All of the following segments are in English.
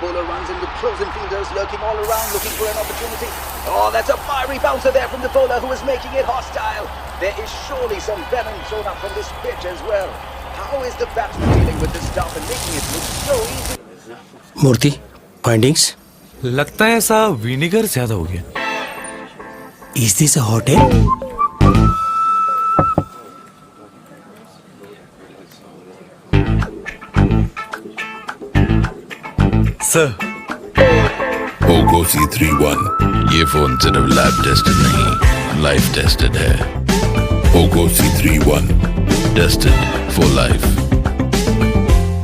bowler runs in with closing fingers, lurking all around, looking for an opportunity. Oh, that's a fiery bouncer there from the bowler who is making it hostile. There is surely some venom thrown up from this pitch as well. How is the batsman dealing with this stuff and making it look so easy? मूर्ति findings लगता है ऐसा vinegar ज्यादा हो गया. Is this a hotel? Sir Poco C31 ये phone सिर्फ lab tested नहीं लाइफ टेस्टेड है. Poco C31 tested for life.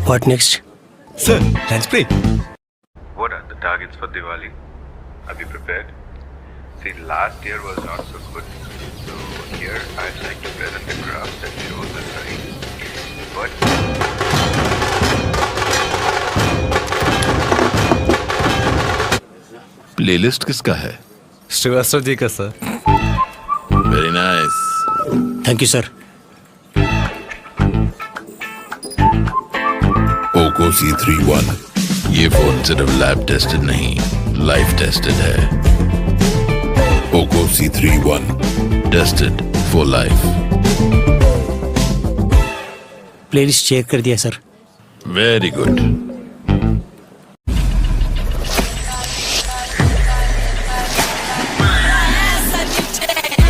What next? Sir lunch break. What are the targets for Diwali? Are we prepared? See, last year was not so good. So here I'd like to present a graph that shows the sign. But playlist किसका है? श्रीवास्तव जी का sir. Very nice. Thank you sir. Poco C31 ये phone सिर्फ lab tested नहीं life tested है. Poco C31 tested for life. Playlist check कर दिया sir. Very good.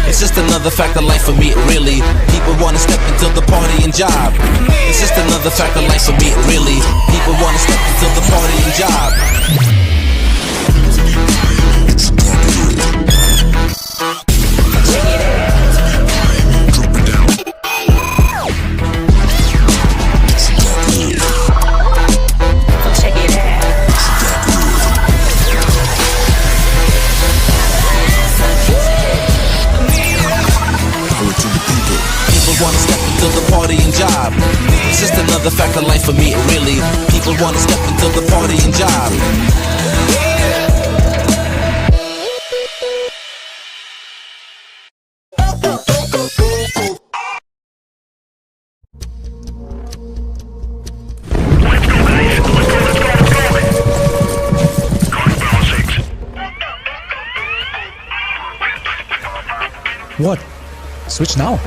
It's just another fact of life for me, really. People wanna step into the party and job. It's just another fact of life for me, really. People wanna step into the party and job. Wanna step into the party and job. It's just another fact of life for me, really. People wanna step into the party and job. What? Switch now.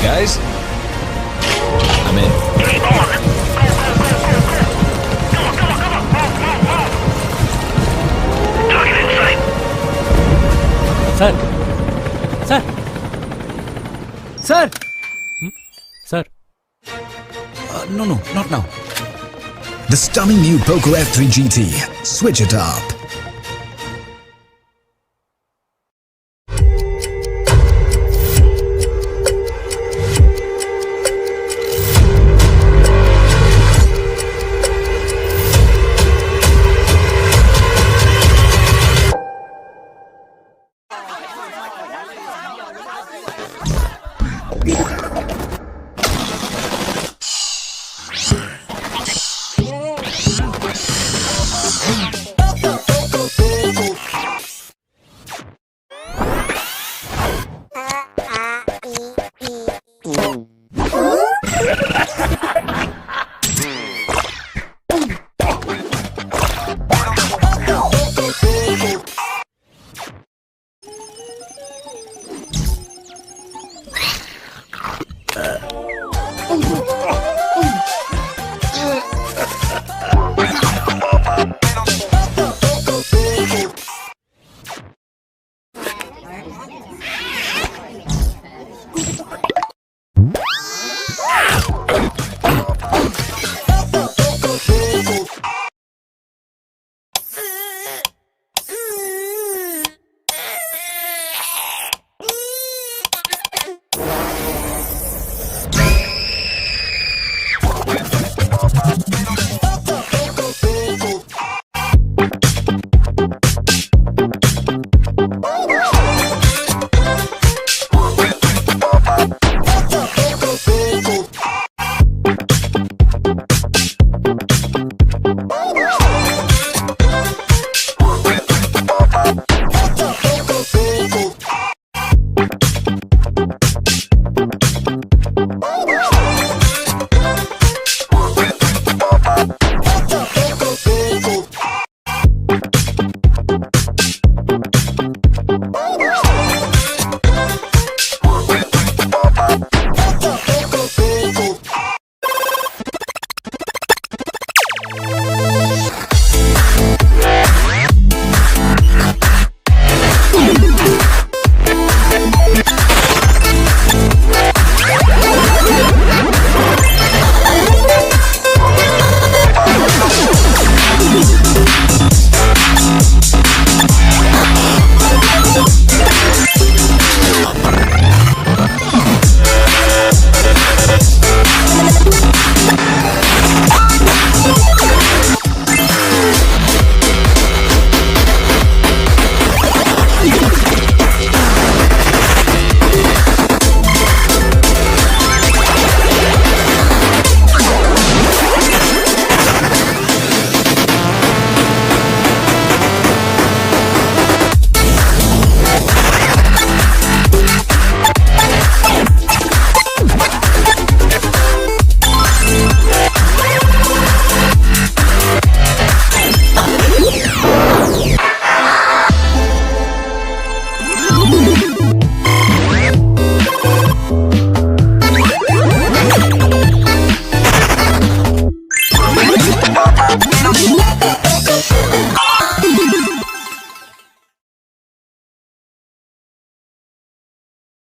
Guys, I'm in. Sir sir sir sir No, not now. The stunning new Poco F3 GT. Switch it up.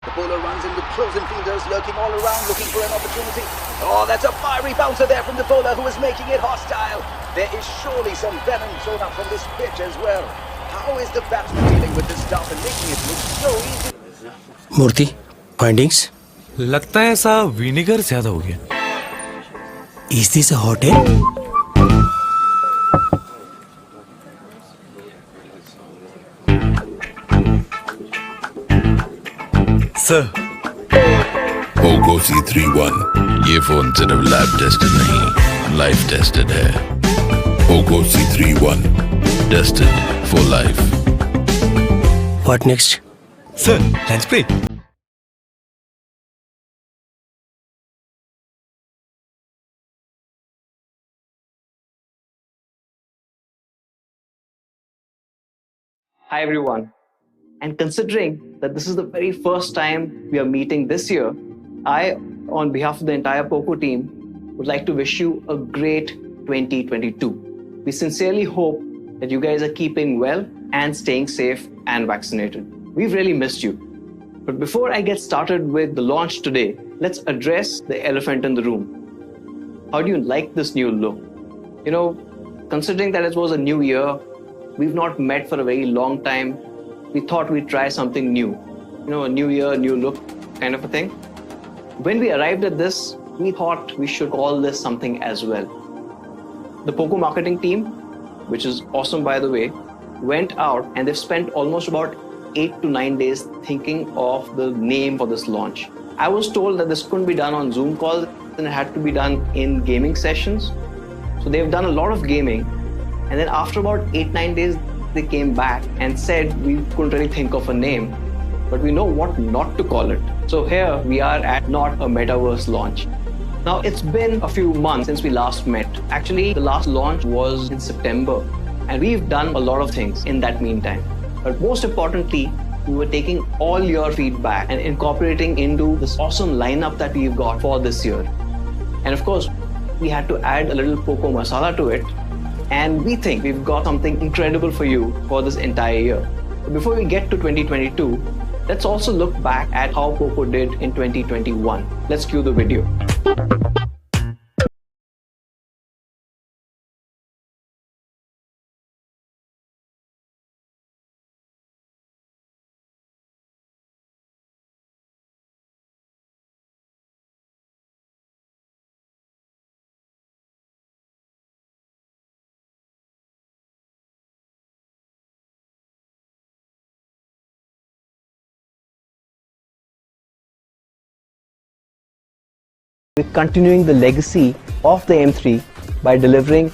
The bowler runs in with closing fingers, lurking all around, looking for an opportunity. Oh, that's a fiery bouncer there from the bowler who is making it hostile. There is surely some venom thrown up from this pitch as well. How is the batsman dealing with this stuff and making it look so easy? मूर्ति findings लगता है ऐसा vinegar ज्यादा हो गया. Is this a hotel? Sir Poco C31 ये phone सिर्फ lab tested नहीं लाइफ टेस्टेड है. Poco C31 tested for life. What next? Sir lunch break. Hi everyone. And considering that this is the very first time we are meeting this year, I, on behalf of the entire Poco team, would like to wish you a great 2022. We sincerely hope that you guys are keeping well and staying safe and vaccinated. We've really missed you. But before I get started with the launch today, let's address the elephant in the room. How do you like this new look? You know, considering that it was a new year, we've not met for a very long time, we thought we'd try something new. You know, a new year, new look kind of a thing. When we arrived at this, we thought we should call this something as well. The Poco marketing team, which is awesome by the way, went out and they've spent almost about 8 to 9 days thinking of the name for this launch. I was told that this couldn't be done on Zoom calls and it had to be done in gaming sessions. So they've done a lot of gaming. And then after about 8-9 days, they came back and said we couldn't really think of a name, but we know what not to call it. So here we are at Not a Metaverse launch. Now it's been a few months since we last met. Actually, the last launch was in September, and we've done a lot of things in that meantime. But most importantly, we were taking all your feedback and incorporating into this awesome lineup that we've got for this year. And of course, we had to add a little Poco masala to it. And we think we've got something incredible for you for this entire year. But before we get to 2022, let's also look back at how Poco did in 2021. Let's cue the video. We're continuing the legacy of the M3 by delivering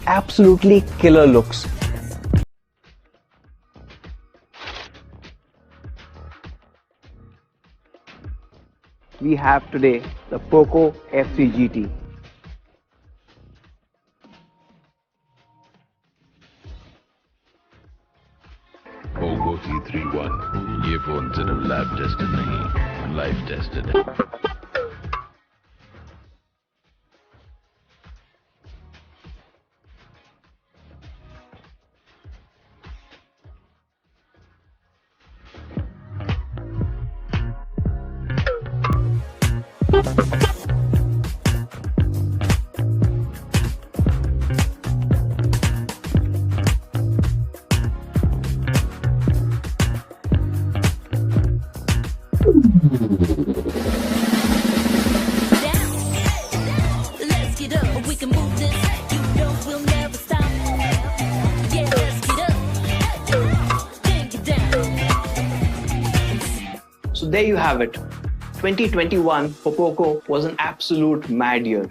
absolutely killer looks. We have today the Poco F3 GT. Poco C31 ये phone सिर्फ lab tested नहीं life tested है Let's get up, we can move this. You know we'll never stop. Yeah, let's get up. Take it down. So there you have it. 2021 for Poco was an absolute mad year.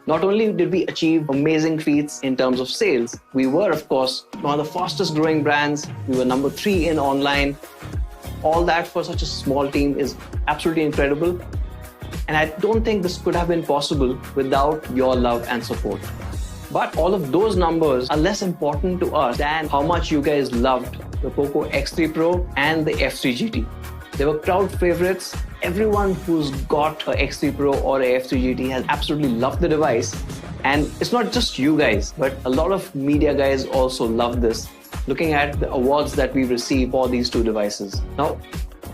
Not only did we achieve amazing feats in terms of sales, we were, of course, one of the fastest growing brands. We were number 3 in online. All that for such a small team is absolutely incredible. And I don't think this could have been possible without your love and support. But all of those numbers are less important to us than how much you guys loved the Poco X3 Pro and the F3 GT. They were crowd favorites. Everyone who's got a X3 Pro or a F3 GT has absolutely loved the device. And it's not just you guys, but a lot of media guys also love this, looking at the awards that we've received for these two devices. Now,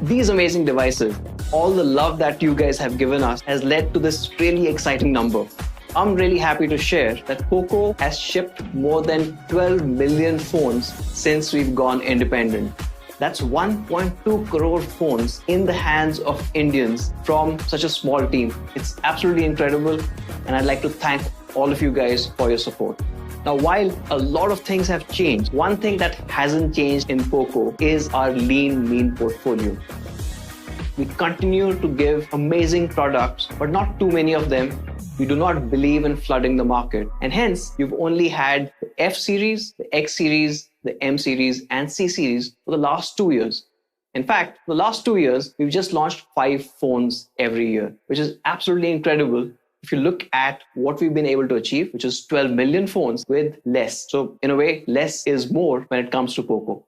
these amazing devices, all the love that you guys have given us has led to this really exciting number. I'm really happy to share that Poco has shipped more than 12 million phones since we've gone independent. That's 1.2 crore phones in the hands of Indians from such a small team. It's absolutely incredible, and I'd like to thank all of you guys for your support. Now, while a lot of things have changed, one thing that hasn't changed in Poco is our lean, mean portfolio. We continue to give amazing products, but not too many of them. We do not believe in flooding the market. And hence, you've only had the F series, the X series, the M series, and C series for the last 2 years. In fact, the last 2 years, we've just launched 5 phones every year, which is absolutely incredible. If you look at what we've been able to achieve, which is 12 million phones with less. So in a way, less is more when it comes to Poco.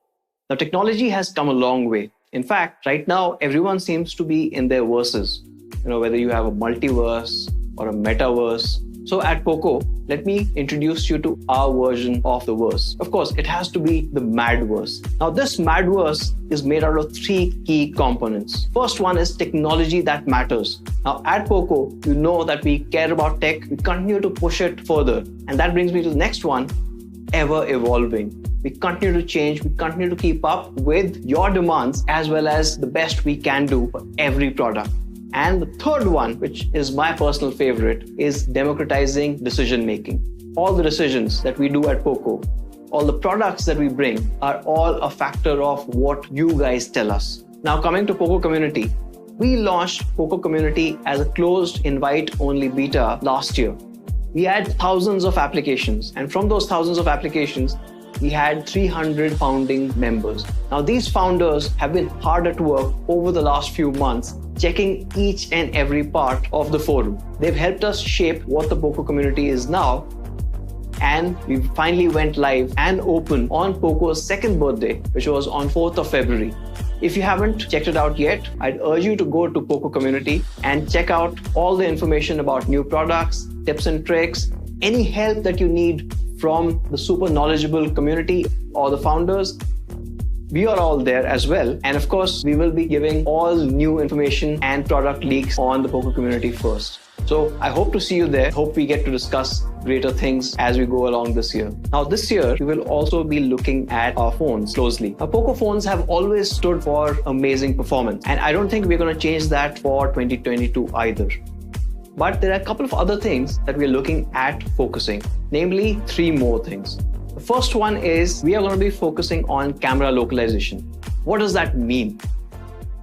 Now, technology has come a long way. In fact, right now, everyone seems to be in their verses. Whether you have a multiverse or a metaverse. So at Poco, let me introduce you to our version of the verse. Of course, it has to be the Madverse. Now, this Madverse is made out of 3 key components. First one is technology that matters. Now, at Poco, you know that we care about tech. We continue to push it further. And that brings me to the next one, ever evolving. We continue to change. We continue to keep up with your demands as well as the best we can do for every product. And the third one, which is my personal favorite, is democratizing decision making. All the decisions that we do at Poco, all the products that we bring are all a factor of what you guys tell us. Now, coming to Poco Community, we launched Poco Community as a closed invite-only beta last year. We had thousands of applications, and from those thousands of applications, we had 300 founding members. Now, these founders have been hard at work over the last few months, checking each and every part of the forum. They've helped us shape what the Poco community is now, and we finally went live and open on Poco's second birthday, which was on 4th of February. If you haven't checked it out yet, I'd urge you to go to Poco Community and check out all the information about new products, tips and tricks, any help that you need from the super knowledgeable community or the founders. We are all there as well. And of course, we will be giving all new information and product leaks on the Poco community first. So I hope to see you there. Hope we get to discuss greater things as we go along this year. Now, this year, we will also be looking at our phones closely. Now, Poco phones have always stood for amazing performance. And I don't think we're going to change that for 2022 either. But there are a couple of other things that we're looking at focusing, namely 3 more things. The first one is we are going to be focusing on camera localization. What does that mean?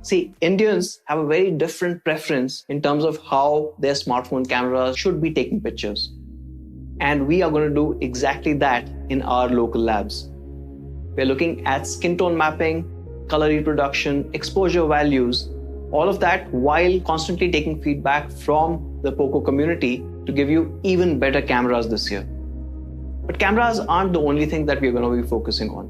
See, Indians have a very different preference in terms of how their smartphone cameras should be taking pictures. And we are going to do exactly that in our local labs. We're looking at skin tone mapping, color reproduction, exposure values, all of that while constantly taking feedback from the Poco community to give you even better cameras this year. But cameras aren't the only thing that we're going to be focusing on.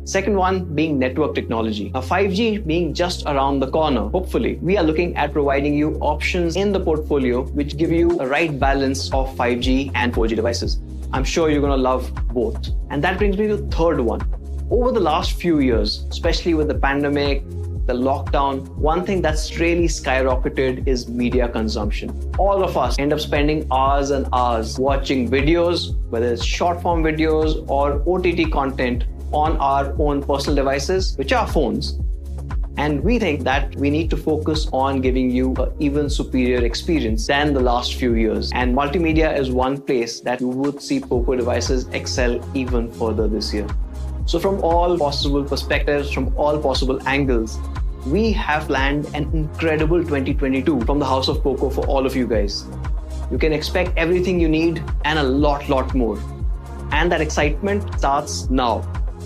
Second one being network technology. Now, 5G being just around the corner, hopefully, we are looking at providing you options in the portfolio which give you a right balance of 5G and 4G devices. I'm sure you're going to love both. And that brings me to the third one. Over the last few years, especially with the pandemic, the lockdown, one thing that's really skyrocketed is media consumption. All of us end up spending hours and hours watching videos, whether it's short form videos or OTT content on our own personal devices, which are phones. And we think that we need to focus on giving you an even superior experience than the last few years. And multimedia is one place that you would see Poco devices excel even further this year. So from all possible perspectives, from all possible angles, we have planned an incredible 2022 from the House of Poco for all of you guys. You can expect everything you need and a lot more. And that excitement starts now.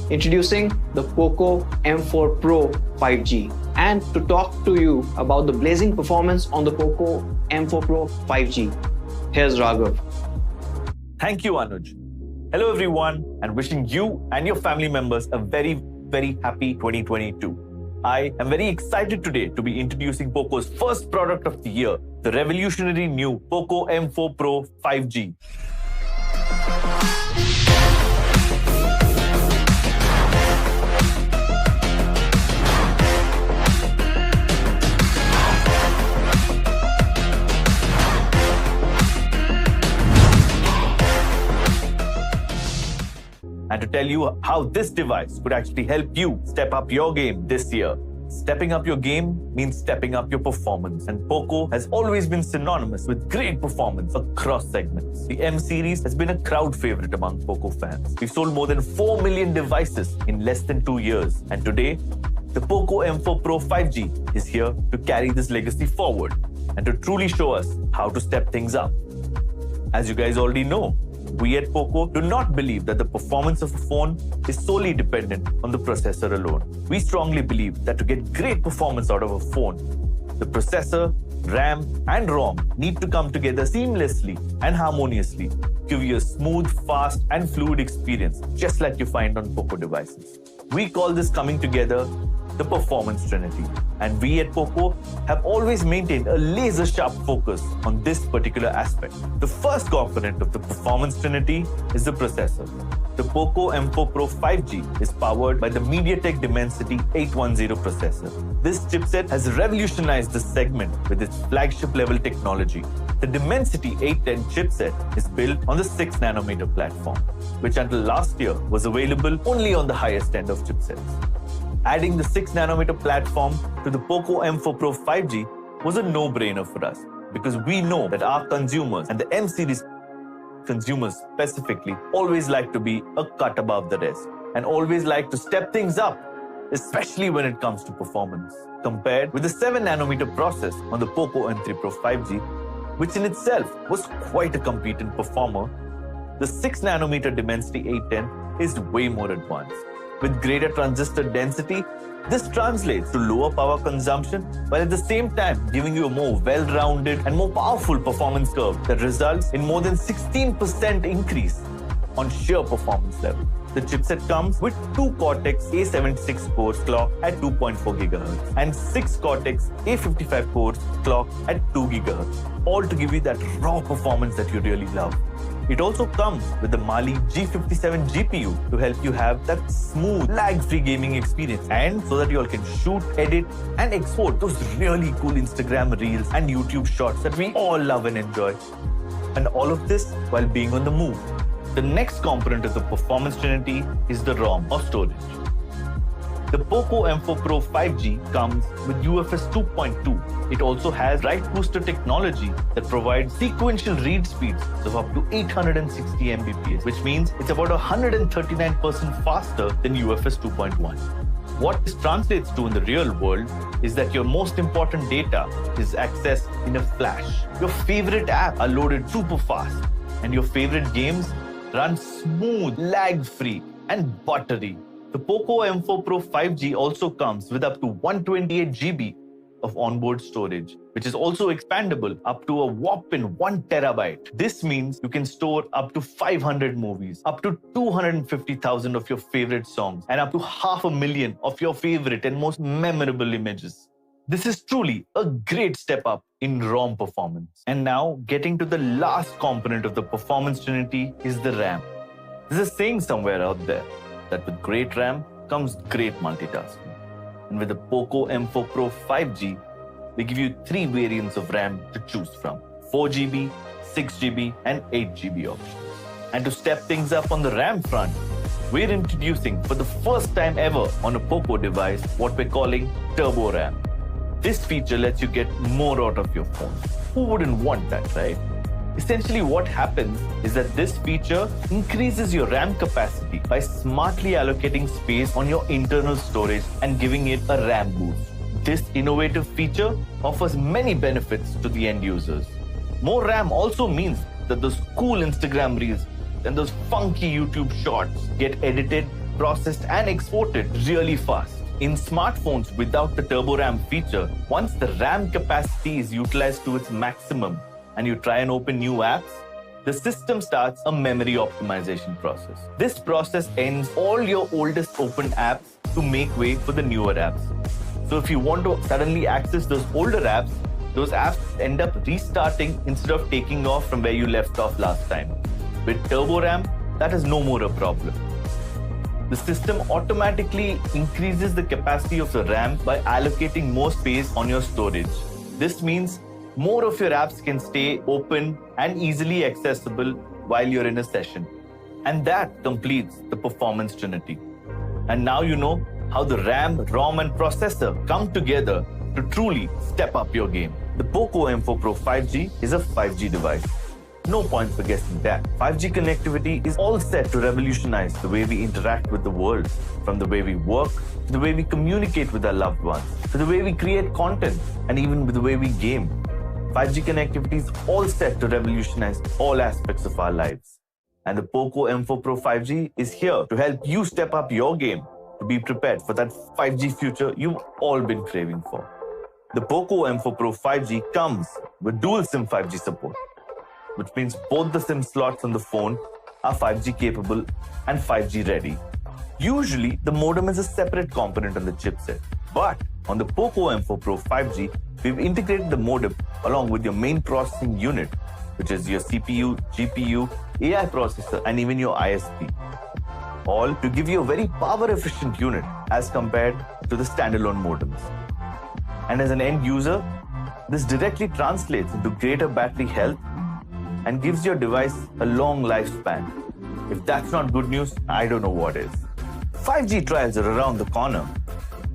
Introducing the Poco M4 Pro 5G. And to talk to you about the blazing performance on the Poco M4 Pro 5G, here's Raghav. Thank you, Anuj. Hello, everyone, and wishing you and your family members a very, very happy 2022. I am very excited today to be introducing Poco's first product of the year, the revolutionary new Poco M4 Pro 5G. And to tell you how this device could actually help you step up your game this year. Stepping up your game means stepping up your performance, and Poco has always been synonymous with great performance across segments. The M series has been a crowd favorite among Poco fans. We've sold more than 4 million devices in less than 2 years, and today, the Poco M4 Pro 5G is here to carry this legacy forward and to truly show us how to step things up. As you guys already know, we at Poco do not believe that the performance of a phone is solely dependent on the processor alone. We strongly believe that to get great performance out of a phone, the processor, RAM, and ROM need to come together seamlessly and harmoniously to give you a smooth, fast, and fluid experience, just like you find on Poco devices. We call this coming together the performance trinity. And we at Poco have always maintained a laser-sharp focus on this particular aspect. The first component of the performance trinity is the processor. The Poco M4 Pro 5G is powered by the MediaTek Dimensity 810 processor. This chipset has revolutionized the segment with its flagship-level technology. The Dimensity 810 chipset is built on the 6nm platform, which until last year was available only on the highest end of chipsets. Adding the 6nm platform to the Poco M4 Pro 5G was a no-brainer for us because we know that our consumers and the M series consumers specifically always like to be a cut above the rest and always like to step things up, especially when it comes to performance. Compared with the 7nm process on the Poco M3 Pro 5G, which in itself was quite a competent performer, the 6nm Dimensity 810 is way more advanced. With greater transistor density, this translates to lower power consumption while at the same time giving you a more well-rounded and more powerful performance curve that results in more than 16% increase on sheer performance level. The chipset comes with 2 Cortex A76 cores clocked at 2.4 GHz and 6 Cortex A55 cores clocked at 2 GHz, all to give you that raw performance that you really love. It also comes with the Mali G57 GPU to help you have that smooth, lag-free gaming experience and so that you all can shoot, edit and export those really cool Instagram reels and YouTube shots that we all love and enjoy. And all of this while being on the move. The next component of the performance trinity is the ROM or storage. The Poco M4 Pro 5G comes with UFS 2.2. It also has write booster technology that provides sequential read speeds of up to 860 Mbps, which means it's about 139% faster than UFS 2.1. What this translates to in the real world is that your most important data is accessed in a flash. Your favorite apps are loaded super fast, and your favorite games run smooth, lag-free, and buttery. The Poco M4 Pro 5G also comes with up to 128 GB of onboard storage, which is also expandable up to a whopping 1 terabyte. This means you can store up to 500 movies, up to 250,000 of your favorite songs, and up to 500,000 of your favorite and most memorable images. This is truly a great step up in ROM performance. And now, getting to the last component of the performance trinity is the RAM. There's a saying somewhere out there that with great RAM comes great multitasking. And with the Poco M4 Pro 5G, they give you 3 variants of RAM to choose from: 4GB, 6GB, and 8GB options. And to step things up on the RAM front, we're introducing for the first time ever on a Poco device what we're calling Turbo RAM. This feature lets you get more out of your phone. Who wouldn't want that, right? Essentially what happens is that this feature increases your RAM capacity by smartly allocating space on your internal storage and giving it a RAM boost. This innovative feature offers many benefits to the end users. More RAM also means that those cool Instagram reels and those funky YouTube shorts get edited, processed and exported really fast. In smartphones without the Turbo RAM feature, once the RAM capacity is utilized to its maximum, and you try and open new apps, the system starts a memory optimization process. This process ends all your oldest opened apps to make way for the newer apps. So if you want to suddenly access those older apps, those apps end up restarting instead of taking off from where you left off last time. With Turbo RAM, that is no more a problem. The system automatically increases the capacity of the RAM by allocating more space on your storage. This means more of your apps can stay open and easily accessible while you're in a session. And that completes the performance trinity. And now you know how the RAM, ROM and processor come together to truly step up your game. The Poco M4 Pro 5G is a 5G device. No point for guessing that. 5G connectivity is all set to revolutionize the way we interact with the world, from the way we work, to the way we communicate with our loved ones, to the way we create content, and even with the way we game. 5G connectivity is all set to revolutionize all aspects of our lives. And the Poco M4 Pro 5G is here to help you step up your game to be prepared for that 5G future you've all been craving for. The Poco M4 Pro 5G comes with dual SIM 5G support, which means both the SIM slots on the phone are 5G capable and 5G ready. Usually, the modem is a separate component on the chipset. But on the Poco M4 Pro 5G, we've integrated the modem along with your main processing unit, which is your CPU, GPU, AI processor, and even your ISP. All to give you a very power-efficient unit as compared to the standalone modems. And as an end user, this directly translates into greater battery health and gives your device a long lifespan. If that's not good news, I don't know what is. 5G trials are around the corner,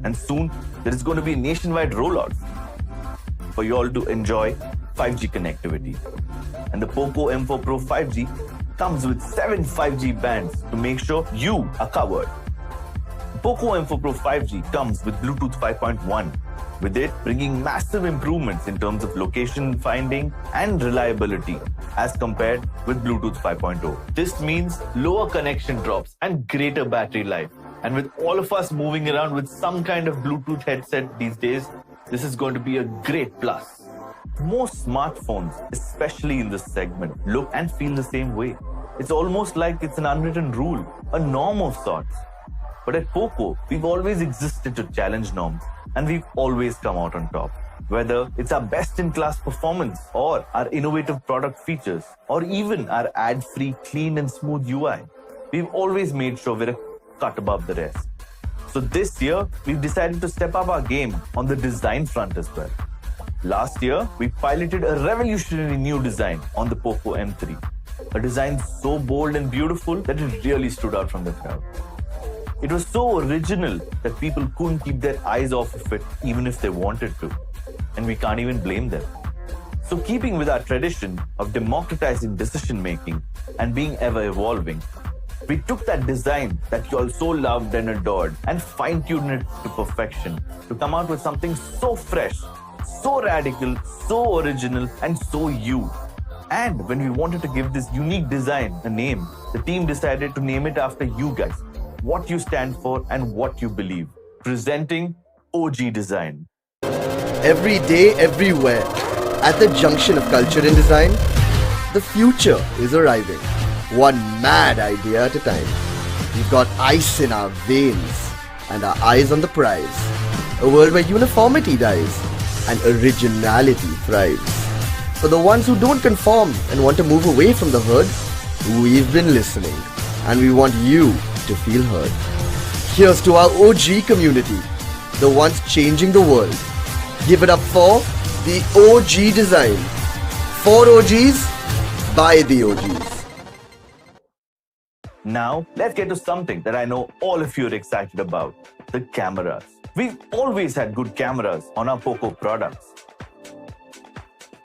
and soon there is going to be nationwide rollouts for you all to enjoy 5G connectivity. And the Poco M4 Pro 5G comes with 7 5G bands to make sure you are covered. The Poco M4 Pro 5G comes with Bluetooth 5.1, with it bringing massive improvements in terms of location finding and reliability as compared with Bluetooth 5.0. This means lower connection drops and greater battery life. And with all of us moving around with some kind of Bluetooth headset these days, this is going to be a great plus. Most smartphones, especially in this segment, look and feel the same way. It's almost like it's an unwritten rule, a norm of sorts. But at Poco, we've always existed to challenge norms, and we've always come out on top. Whether it's our best-in-class performance, or our innovative product features, or even our ad-free, clean and smooth UI, we've always made sure we're a cut above the rest. So this year, we've decided to step up our game on the design front as well. Last year, we piloted a revolutionary new design on the Poco M3. A design so bold and beautiful that it really stood out from the crowd. It was so original that people couldn't keep their eyes off of it even if they wanted to. And we can't even blame them. So keeping with our tradition of democratizing decision making and being ever evolving, we took that design that you all so loved and adored and fine-tuned it to perfection to come out with something so fresh, so radical, so original, and so you. And when we wanted to give this unique design a name, the team decided to name it after you guys, what you stand for and what you believe. Presenting OG Design. Every day, everywhere, at the junction of culture and design, the future is arriving. One mad idea at a time. We've got ice in our veins and our eyes on the prize. A world where uniformity dies and originality thrives. For the ones who don't conform and want to move away from the herd, we've been listening and we want you to feel heard. Here's to our OG community, the ones changing the world. Give it up for the OG design. For OGs, by the OGs. Now, let's get to something that I know all of you are excited about, the cameras. We've always had good cameras on our Poco products.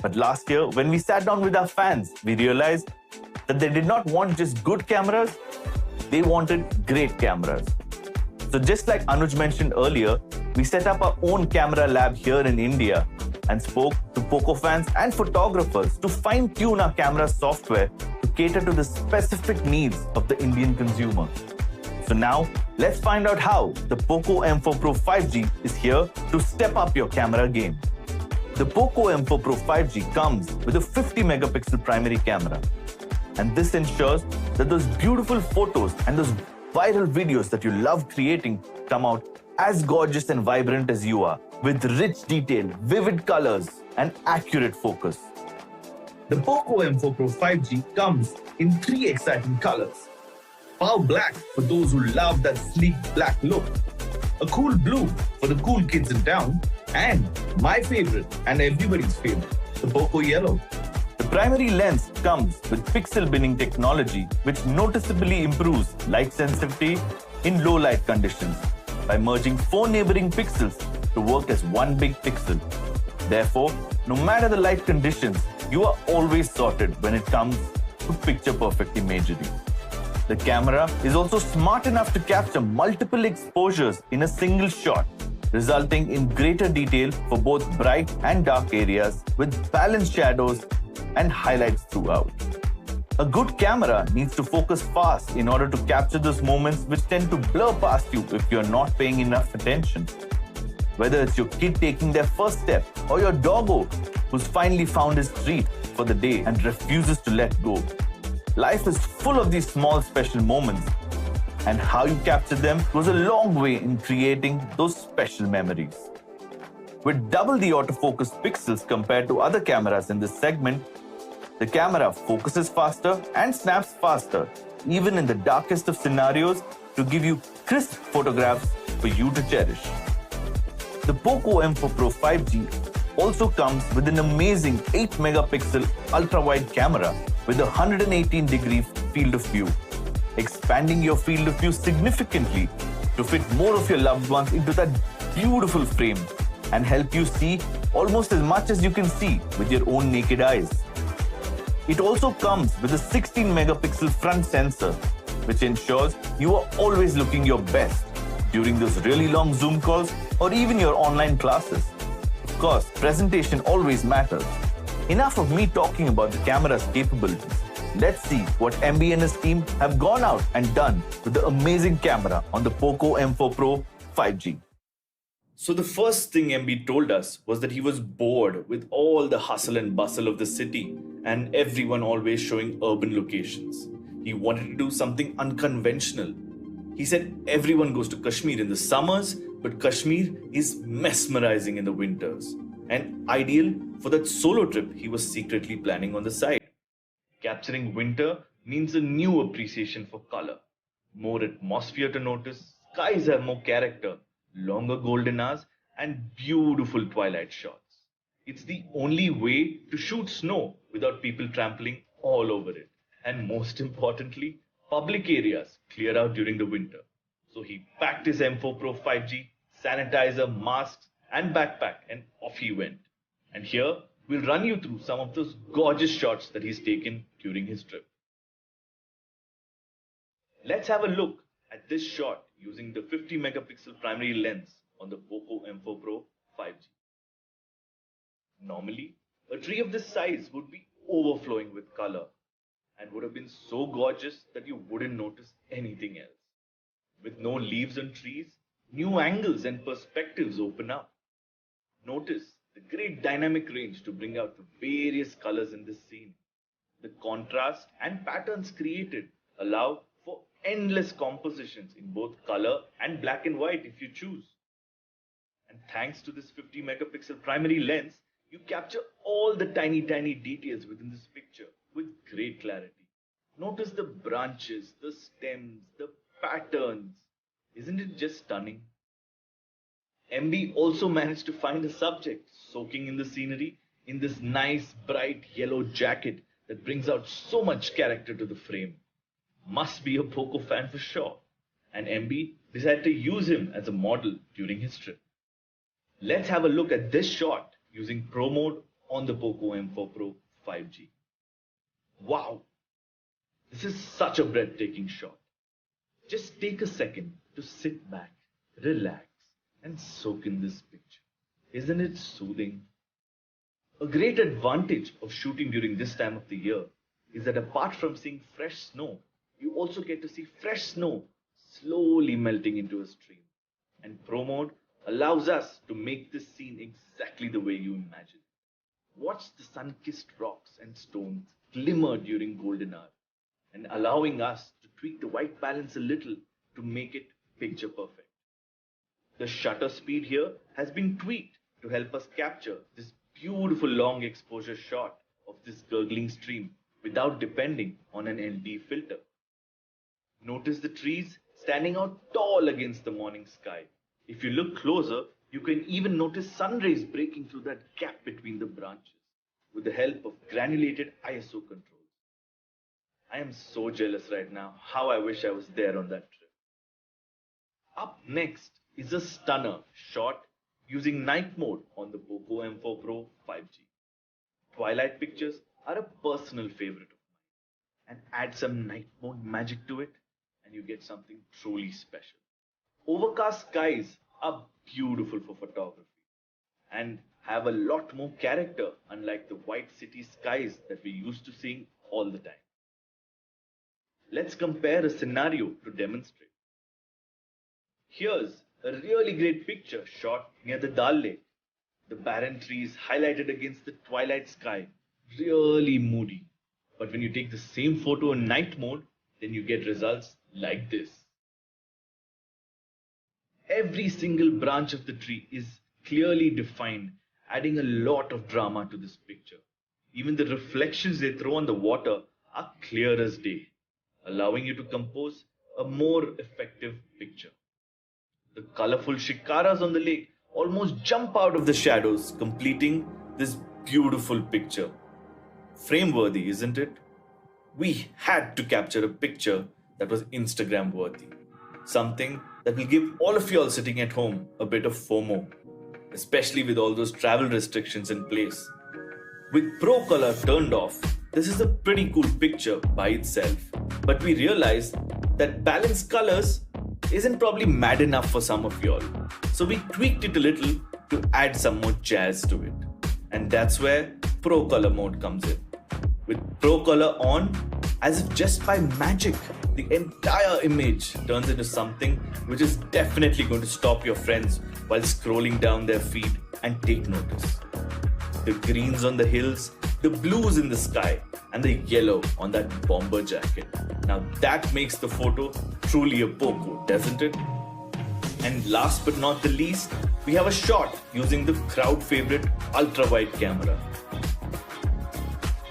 But last year, when we sat down with our fans, we realized that they did not want just good cameras, they wanted great cameras. So just like Anuj mentioned earlier, we set up our own camera lab here in India and spoke to Poco fans and photographers to fine-tune our camera software to cater to the specific needs of the Indian consumer. So now, let's find out how the Poco M4 Pro 5G is here to step up your camera game. The Poco M4 Pro 5G comes with a 50 megapixel primary camera. And this ensures that those beautiful photos and those viral videos that you love creating come out as gorgeous and vibrant as you are, with rich detail, vivid colors, and accurate focus. The Poco M4 Pro 5G comes in 3 exciting colors. Power black for those who love that sleek black look, a cool blue for the cool kids in town, and my favorite and everybody's favorite, the Poco yellow. The primary lens comes with pixel binning technology, which noticeably improves light sensitivity in low light conditions by merging 4 neighboring pixels to work as one big pixel. Therefore, no matter the light conditions, you are always sorted when it comes to picture-perfect imagery. The camera is also smart enough to capture multiple exposures in a single shot, resulting in greater detail for both bright and dark areas with balanced shadows and highlights throughout. A good camera needs to focus fast in order to capture those moments which tend to blur past you if you're not paying enough attention. Whether it's your kid taking their first step or your doggo who's finally found his treat for the day and refuses to let go. Life is full of these small special moments and how you capture them goes a long way in creating those special memories. With double the autofocus pixels compared to other cameras in this segment, the camera focuses faster and snaps faster, even in the darkest of scenarios, to give you crisp photographs for you to cherish. The Poco M4 Pro 5G also comes with an amazing 8-megapixel ultra-wide camera with a 118-degree field of view, expanding your field of view significantly to fit more of your loved ones into that beautiful frame and help you see almost as much as you can see with your own naked eyes. It also comes with a 16-megapixel front sensor, which ensures you are always looking your best during those really long Zoom calls or even your online classes. Of course, presentation always matters. Enough of me talking about the camera's capabilities. Let's see what MB and his team have gone out and done with the amazing camera on the Poco M4 Pro 5G. So the first thing MB told us was that he was bored with all the hustle and bustle of the city and everyone always showing urban locations. He wanted to do something unconventional. He said everyone goes to Kashmir in the summers, but Kashmir is mesmerizing in the winters and ideal for that solo trip he was secretly planning on the side. Capturing winter means a new appreciation for color, more atmosphere to notice, skies have more character, longer golden hours, and beautiful twilight shots. It's the only way to shoot snow without people trampling all over it. And most importantly, public areas clear out during the winter. So he packed his M4 Pro 5G, sanitizer, masks, and backpack, and off he went. And here, we'll run you through some of those gorgeous shots that he's taken during his trip. Let's have a look at this shot using the 50-megapixel primary lens on the Poco M4 Pro 5G. Normally, a tree of this size would be overflowing with color and would have been so gorgeous that you wouldn't notice anything else. With no leaves on trees, new angles and perspectives open up. Notice the great dynamic range to bring out the various colors in this scene. The contrast and patterns created allow for endless compositions in both color and black and white if you choose. And thanks to this 50-megapixel primary lens, you capture all the tiny details within this picture with great clarity. Notice the branches, the stems, the patterns. Isn't it just stunning? MB also managed to find a subject soaking in the scenery in this nice bright yellow jacket that brings out so much character to the frame. Must be a Poco fan for sure. And MB decided to use him as a model during his trip. Let's have a look at this shot using Pro mode on the Poco M4 Pro 5G. Wow! This is such a breathtaking shot. Just take a second to sit back, relax, and soak in this picture. Isn't it soothing? A great advantage of shooting during this time of the year is that apart from seeing fresh snow, you also get to see fresh snow slowly melting into a stream. And Pro mode allows us to make this scene exactly the way you imagine. Watch the sun-kissed rocks and stones glimmer during golden hour, and allowing us to tweak the white balance a little to make it picture perfect. The shutter speed here has been tweaked to help us capture this beautiful long exposure shot of this gurgling stream without depending on an LD filter. Notice the trees standing out tall against the morning sky. If you look closer, you can even notice sun rays breaking through that gap between the branches with the help of granulated ISO controls. I am so jealous right now. How I wish I was there on that trip. Up next is a stunner shot using night mode on the Poco M4 Pro 5G. Twilight pictures are a personal favorite of mine, and add some night mode magic to it and you get something truly special. Overcast skies are beautiful for photography and have a lot more character, unlike the white city skies that we're used to seeing all the time. Let's compare a scenario to demonstrate. Here's a really great picture shot near the Dal Lake. The barren trees highlighted against the twilight sky, really moody. But when you take the same photo in night mode, then you get results like this. Every single branch of the tree is clearly defined, adding a lot of drama to this picture. Even the reflections they throw on the water are clear as day, allowing you to compose a more effective picture. The colorful shikaras on the lake almost jump out of the shadows, completing this beautiful picture. Frame-worthy, isn't it? We had to capture a picture that was Instagram-worthy. Something that will give all of you all sitting at home a bit of FOMO, especially with all those travel restrictions in place. With Pro Color turned off, this is a pretty cool picture by itself. But we realized that balanced colors isn't probably mad enough for some of y'all. So we tweaked it a little to add some more jazz to it. And that's where Pro Color mode comes in. With Pro Color on, as if just by magic, the entire image turns into something which is definitely going to stop your friends while scrolling down their feed and take notice. The greens on the hills, the blues in the sky, and the yellow on that bomber jacket. Now that makes the photo truly a Poco, doesn't it? And last but not the least, we have a shot using the crowd favorite ultra-wide camera.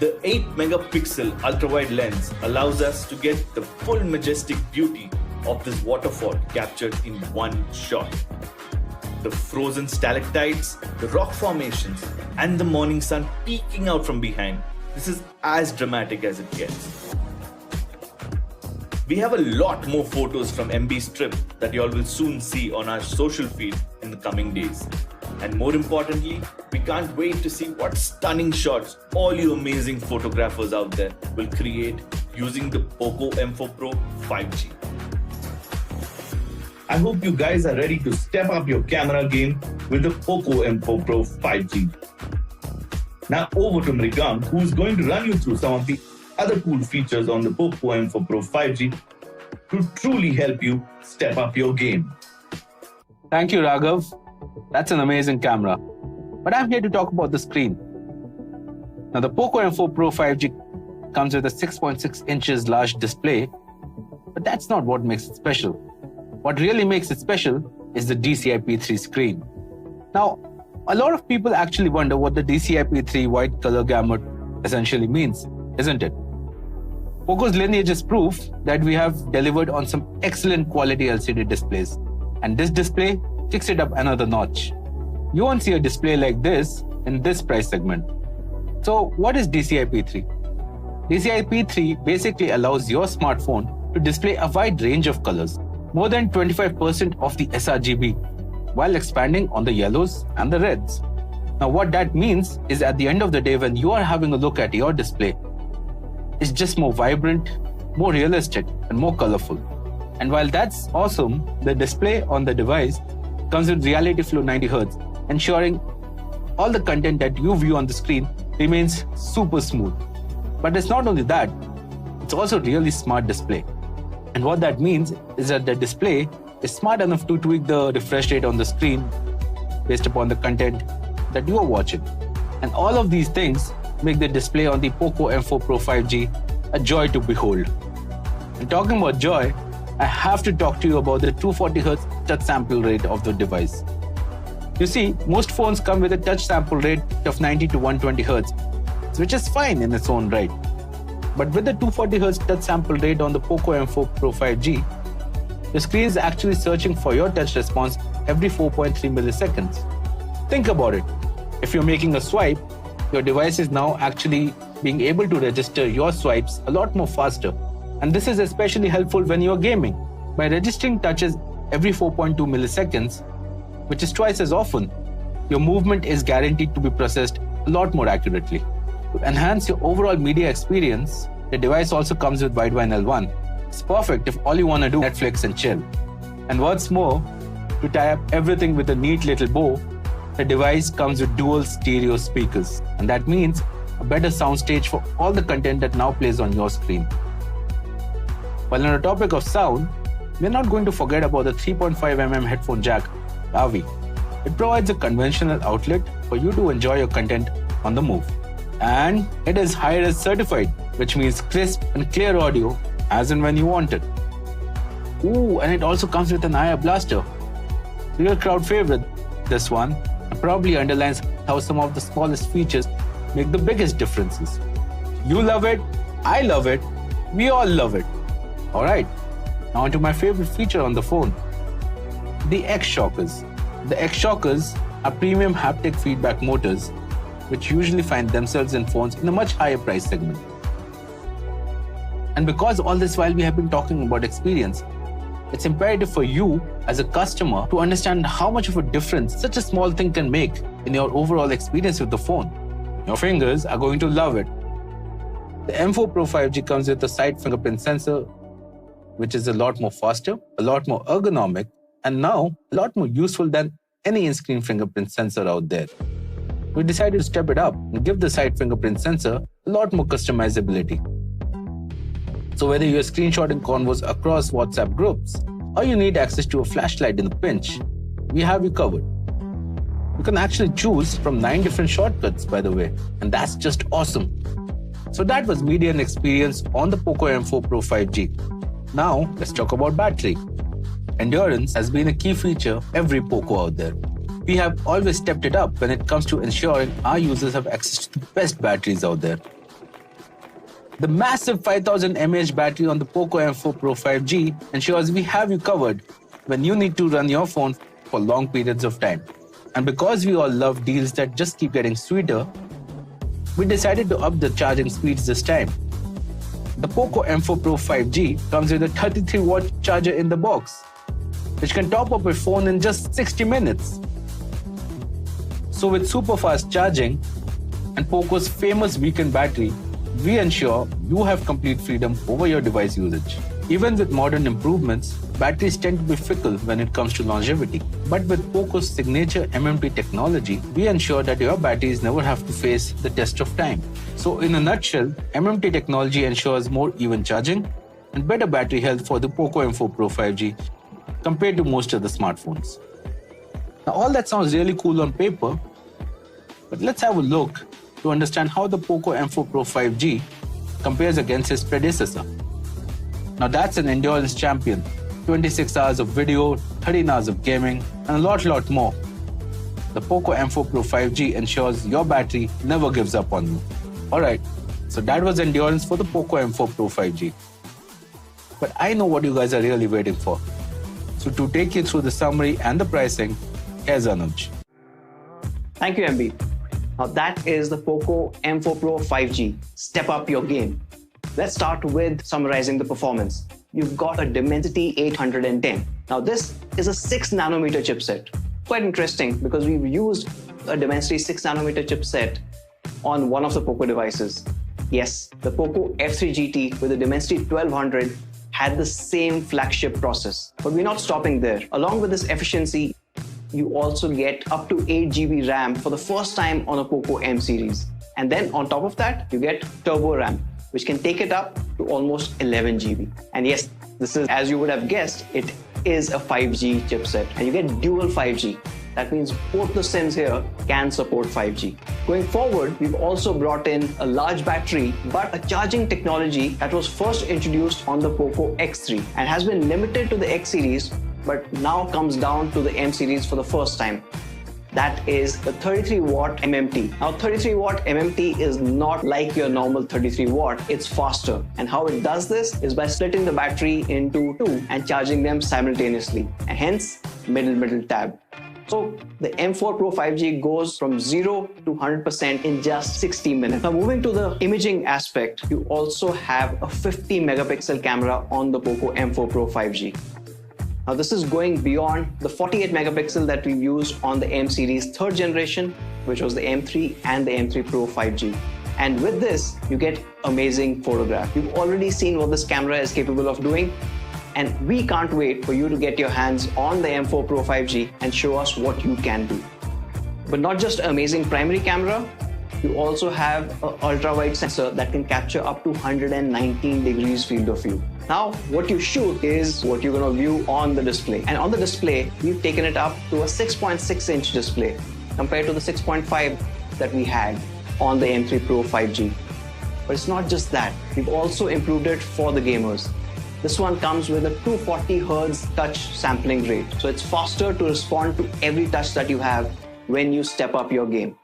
The 8 megapixel ultra-wide lens allows us to get the full majestic beauty of this waterfall captured in one shot. The frozen stalactites, the rock formations, and the morning sun peeking out from behind. This is as dramatic as it gets. We have a lot more photos from MB's trip that you all will soon see on our social feed in the coming days. And more importantly, we can't wait to see what stunning shots all you amazing photographers out there will create using the Poco M4 Pro 5G. I hope you guys are ready to step up your camera game with the Poco M4 Pro 5G. Now over to Mrigam, who's going to run you through some of the other cool features on the Poco M4 Pro 5G to truly help you step up your game. Thank you, Raghav. That's an amazing camera. But I'm here to talk about the screen. Now, the Poco M4 Pro 5G comes with a 6.6 inches large display, but that's not what makes it special. What really makes it special is the DCI-P3 screen. Now, a lot of people actually wonder what the DCI-P3 wide color gamut essentially means, isn't it? Poco's lineage is proof that we have delivered on some excellent quality LCD displays, and this display kicks it up another notch. You won't see a display like this in this price segment. So what is DCI-P3? DCI-P3 basically allows your smartphone to display a wide range of colors, more than 25% of the sRGB, while expanding on the yellows and the reds. Now what that means is at the end of the day, when you are having a look at your display, it's just more vibrant, more realistic, and more colorful. And while that's awesome, the display on the device comes with Reality Flow 90Hz, ensuring all the content that you view on the screen remains super smooth. But it's not only that, it's also a really smart display. And what that means is that the display is smart enough to tweak the refresh rate on the screen based upon the content that you are watching. And all of these things make the display on the Poco M4 Pro 5G a joy to behold. And talking about joy, I have to talk to you about the 240Hz touch sample rate of the device. You see, most phones come with a touch sample rate of 90 to 120 Hz, which is fine in its own right. But with the 240Hz touch sample rate on the Poco M4 Pro 5G, the screen is actually searching for your touch response every 4.3 milliseconds. Think about it. If you're making a swipe, your device is now actually being able to register your swipes a lot more faster. And this is especially helpful when you're gaming. By registering touches every 4.2 milliseconds, which is twice as often, your movement is guaranteed to be processed a lot more accurately. To enhance your overall media experience, the device also comes with Widevine L1. It's perfect if all you want to do is Netflix and chill. And what's more, to tie up everything with a neat little bow, the device comes with dual stereo speakers. And that means a better soundstage for all the content that now plays on your screen. While on the topic of sound, we're not going to forget about the 3.5mm headphone jack, AVI. It provides a conventional outlet for you to enjoy your content on the move. And it is Hi-Res certified, which means crisp and clear audio as and when you want it. Ooh, and it also comes with an IR blaster. Real crowd favorite, this one, and probably underlines how some of the smallest features make the biggest differences. You love it, I love it, we all love it. Alright, now onto my favorite feature on the phone, the X-Shockers. The X-Shockers are premium haptic feedback motors which usually find themselves in phones in a much higher price segment. And because all this while we have been talking about experience, it's imperative for you as a customer to understand how much of a difference such a small thing can make in your overall experience with the phone. Your fingers are going to love it. The M4 Pro 5G comes with a side fingerprint sensor, which is a lot more faster, a lot more ergonomic, and now a lot more useful than any in-screen fingerprint sensor out there. We decided to step it up and give the side fingerprint sensor a lot more customizability. So whether you're screenshotting convos across WhatsApp groups or you need access to a flashlight in a pinch, we have you covered. You can actually choose from 9 different shortcuts, by the way, and that's just awesome. So that was media and experience on the Poco M4 Pro 5G. Now let's talk about battery. Endurance has been a key feature every Poco out there. We have always stepped it up when it comes to ensuring our users have access to the best batteries out there. The massive 5000 mAh battery on the Poco M4 Pro 5G ensures we have you covered when you need to run your phone for long periods of time. And because we all love deals that just keep getting sweeter, we decided to up the charging speeds this time. The Poco M4 Pro 5G comes with a 33-watt charger in the box, which can top up your phone in just 60 minutes. So with super fast charging and Poco's famous weekend battery, we ensure you have complete freedom over your device usage. Even with modern improvements, batteries tend to be fickle when it comes to longevity. But with Poco's signature MMT technology, we ensure that your batteries never have to face the test of time. So in a nutshell, MMT technology ensures more even charging and better battery health for the Poco M4 Pro 5G compared to most other smartphones. Now all that sounds really cool on paper, but let's have a look to understand how the Poco M4 Pro 5G compares against its predecessor. Now that's an endurance champion. 26 hours of video, 13 hours of gaming, and a lot more. The Poco M4 Pro 5G ensures your battery never gives up on you. Alright, so that was endurance for the Poco M4 Pro 5G. But I know what you guys are really waiting for. So to take you through the summary and the pricing, here's Anuj. Thank you, MB. Now that is the Poco M4 Pro 5G. Step up your game. Let's start with summarizing the performance. You've got a Dimensity 810. Now this is a 6nm chipset. Quite interesting because we've used a Dimensity 6nm chipset on one of the Poco devices. Yes, the Poco F3 GT with the Dimensity 1200 had the same flagship process. But we're not stopping there. Along with this efficiency, you also get up to 8 GB RAM for the first time on a Poco M series. And then on top of that, you get Turbo RAM, which can take it up to almost 11 GB. And yes, this is, as you would have guessed, it is a 5G chipset. And you get dual 5G. That means both the SIMs here can support 5G. Going forward, we've also brought in a large battery, but a charging technology that was first introduced on the Poco X3 and has been limited to the X series, but now comes down to the M series for the first time. That is the 33-watt MMT. Now 33-watt MMT is not like your normal 33-watt, it's faster. And how it does this is by splitting the battery into two and charging them simultaneously, and hence middle tab. So the M4 Pro 5G goes from 0 to 100% in just 60 minutes. Now moving to the imaging aspect, you also have a 50 megapixel camera on the Poco M4 Pro 5G. Now this is going beyond the 48 megapixel that we used on the M series 3rd generation, which was the M3 and the M3 Pro 5G. And with this, you get amazing photograph. You've already seen what this camera is capable of doing, and we can't wait for you to get your hands on the M4 Pro 5G and show us what you can do. But not just amazing primary camera, you also have an ultra-wide sensor that can capture up to 119 degrees field of view. Now, what you shoot is what you're going to view on the display. And on the display, we've taken it up to a 6.6-inch display compared to the 6.5 that we had on the M3 Pro 5G. But it's not just that. We've also improved it for the gamers. This one comes with a 240 Hz touch sampling rate. So it's faster to respond to every touch that you have when you step up your game.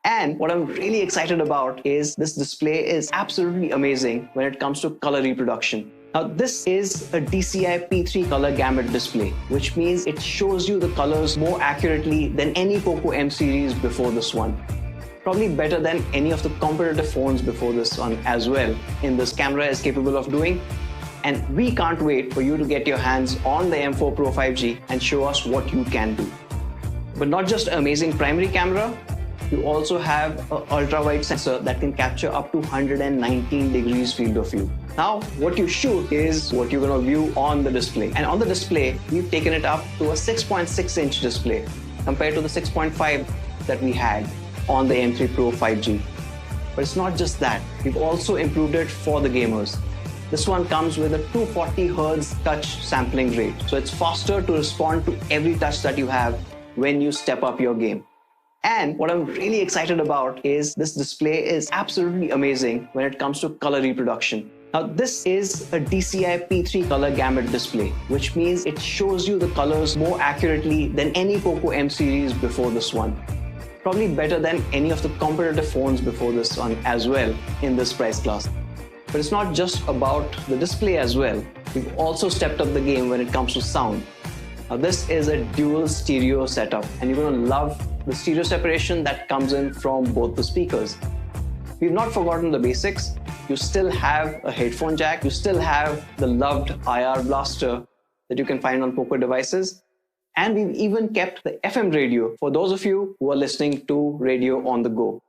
And what I'm really excited about is this display is absolutely amazing when it comes to color reproduction. Now, this is a DCI P3 color gamut display, which means it shows you the colors more accurately than any Poco M series before this one. Probably better than any of the competitive phones before this one as well, in this camera is capable of doing. And we can't wait for you to get your hands on the M4 Pro 5G and show us what you can do. But not just an amazing primary camera, you also have an ultra-wide sensor that can capture up to 119 degrees field of view. Now, what you shoot is what you're going to view on the display. And on the display, we've taken it up to a 6.6-inch display compared to the 6.5 that we had on the M3 Pro 5G. But it's not just that. We've also improved it for the gamers. This one comes with a 240 Hz touch sampling rate. So it's faster to respond to every touch that you have when you step up your game. And what I'm really excited about is this display is absolutely amazing when it comes to color reproduction. Now, this is a DCI P3 color gamut display, which means it shows you the colors more accurately than any Poco M series before this one. Probably better than any of the competitive phones before this one as well in this price class. But it's not just about the display as well. We've also stepped up the game when it comes to sound. Now, this is a dual stereo setup, and you're going to love the stereo separation that comes in from both the speakers. We've not forgotten the basics. You still have a headphone jack. You still have the loved IR blaster that you can find on Poco devices. And we've even kept the FM radio for those of you who are listening to radio on the go.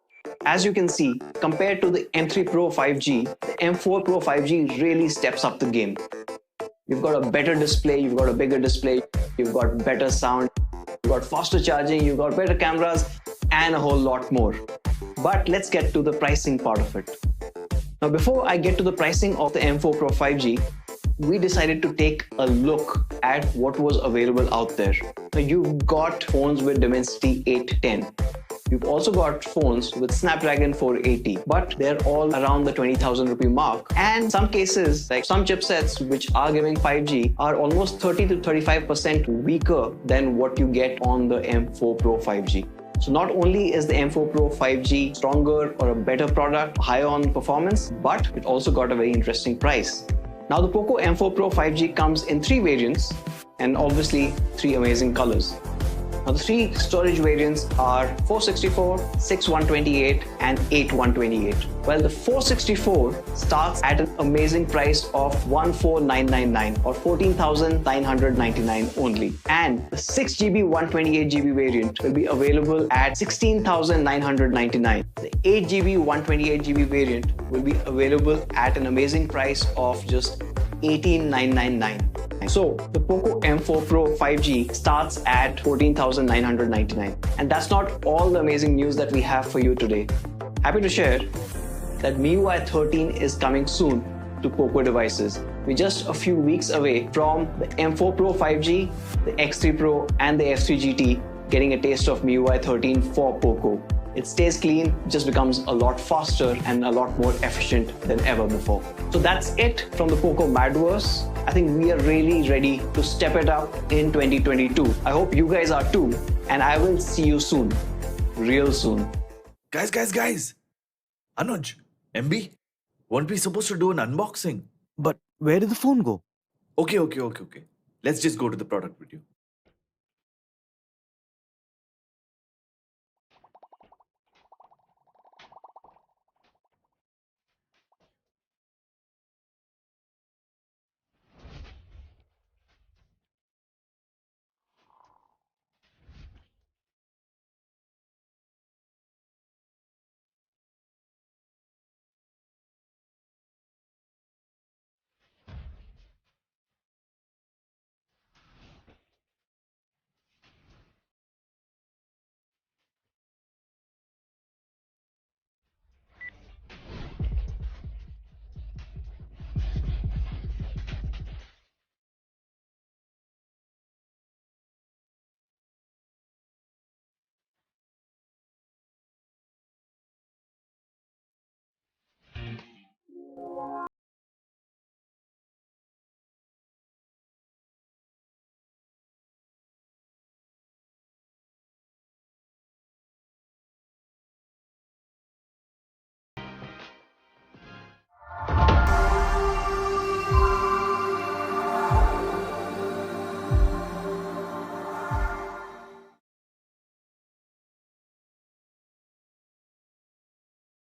As you can see, compared to the M3 Pro 5G, the M4 Pro 5G really steps up the game. You've got a better display, you've got a bigger display, you've got better sound, you've got faster charging, you've got better cameras, and a whole lot more. But let's get to the pricing part of it. Now, before I get to the pricing of the M4 Pro 5G, we decided to take a look at what was available out there. Now, you've got phones with Dimensity 810. You've also got phones with Snapdragon 480, but they're all around the 20,000 rupee mark. And some cases, like some chipsets which are giving 5G, are almost 30 to 35% weaker than what you get on the M4 Pro 5G. So not only is the M4 Pro 5G stronger or a better product, higher on performance, but it also got a very interesting price. Now, the Poco M4 Pro 5G comes in 3 variants and obviously 3 amazing colors. Now, the 3 storage variants are 464, 6128 and 8128. Well, the 464 starts at an amazing price of 14,999 or 14,999 only. And the 6GB 128GB variant will be available at 16,999. The 8GB 128GB variant will be available at an amazing price of just 18,999. So the Poco M4 Pro 5G starts at 14,999. And that's not all the amazing news that we have for you today. Happy to share that MIUI 13 is coming soon to Poco devices. We're just a few weeks away from the M4 Pro 5G, the X3 Pro and the F3 GT getting a taste of MIUI 13 for Poco. It stays clean, just becomes a lot faster and a lot more efficient than ever before. So that's it from the Poco Madverse. I think we are really ready to step it up in 2022. I hope you guys are too, and I will see you soon, real soon. Guys. Anuj, MB, weren't we supposed to do an unboxing? But where did the phone go? Okay. Let's just go to the product video.